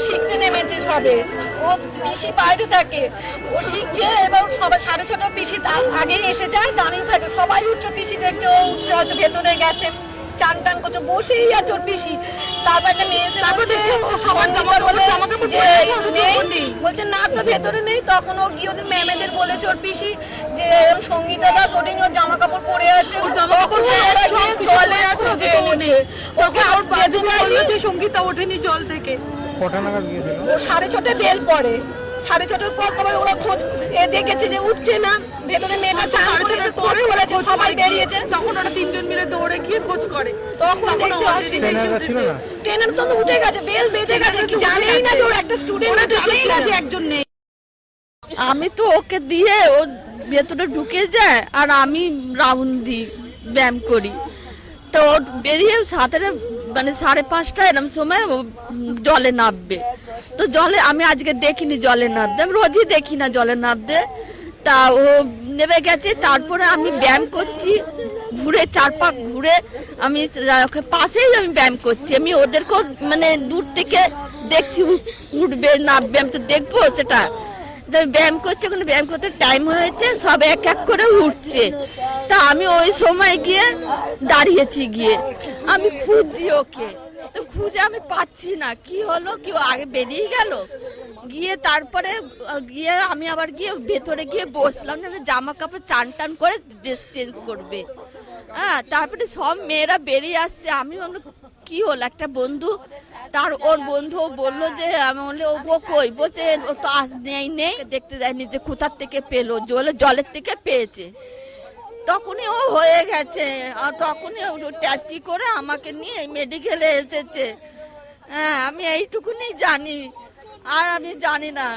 শিখতে নেমেছে সবে, ও পিসি বাইরে থাকে, ও শিখছে এবং সবাই 6:30 পিসি তার আগে এসে যায়, দাঁড়িয়ে থাকে, সবাই উঠছে, পিসি দেখছে ও উঠছে, হয়তো ভেতরে গেছে, চান টান করছে, বসেই আছে ওর পিসি। তারপর একটা মেয়ে এসে বলছে না তো ভেতরে নেই, তখন ও গিয়ে ওদের ম্যামেদের বলেছে ওর পিসি যে সঙ্গীতা দাস ওটি নিয়ে জামা কাপড় পরে আছে, চলে আছে, সঙ্গীতা ওঠেনি জল থেকে। কটা নাগাদ গিয়েছিল? ও 6:30 বেল পরে, 6:30 পর তবে ওরা খোঁজ দেখেছে যে উঠছে না, ভেতরে মেয়েটা চান করেছে, খোঁজ করেছে, সবাই বেরিয়েছে, তখন ওরা তিনজন মিলে দৌড়ে গিয়ে খোঁজ করে, তখন দেখছে ট্রেনের তো উঠে গেছে, বেল বেজে গেছে, কি জানেই না যে ওর একটা স্টুডেন্ট আছে, একজন নেই। আমি তো ওকে দিয়ে ও ভেতরে ঢুকে যায় আর আমি রাউন্ড দিই, ব্যায়াম করি। তো ও বেরিয়ে সাঁতারে মানে 5:30 এরম সময় ও জলে নামবে। তো জলে আমি আজকে দেখিনি জলে নামতে, আমি রোজই দেখি না জলে নামতে। তা ও নেমে গেছে, তারপরে আমি ব্যায়াম করছি, ঘুরে 4 পাক ঘুরে আমি পাশেই আমি ব্যায়াম করছি। আমি ওদেরকেও মানে দূর থেকে দেখছি উঠবে নামবে, আমি তো দেখবো সেটা। ব্যায়াম করছে, ওখানে ব্যায়াম করতে টাইম হয়েছে, সব এক এক করে উঠছে। তা আমি ওই সময় গিয়ে দাঁড়িয়েছি, গিয়ে আমি খুঁজছি ওকে, তো খুঁজে আমি পাচ্ছি না, কি হলো কি ও আগে বেরিয়ে গেল। গিয়ে তারপরে গিয়ে আমি আবার গিয়ে ভেতরে গিয়ে বসলাম, না জামা কাপড় চান টান করে ড্রেস চেঞ্জ করবে। হ্যাঁ, তারপরে সব মেয়েরা বেরিয়ে আসছে, আমি ভাবলাম কি হলো, একটা বন্ধু তার ওর বন্ধু বললো যে আমি বললে ও কই, বলছে ও তো নেই দেখতে যায়নি, যে কোথার থেকে পেলো, জলের থেকে পেয়েছে। তখনই ও হয়ে গেছে, আর তখনই ট্যাক্সি করে আমাকে নিয়ে মেডিকেলে এসেছে। হ্যাঁ, আমি এইটুকুনি জানি, আর আমি জানি না।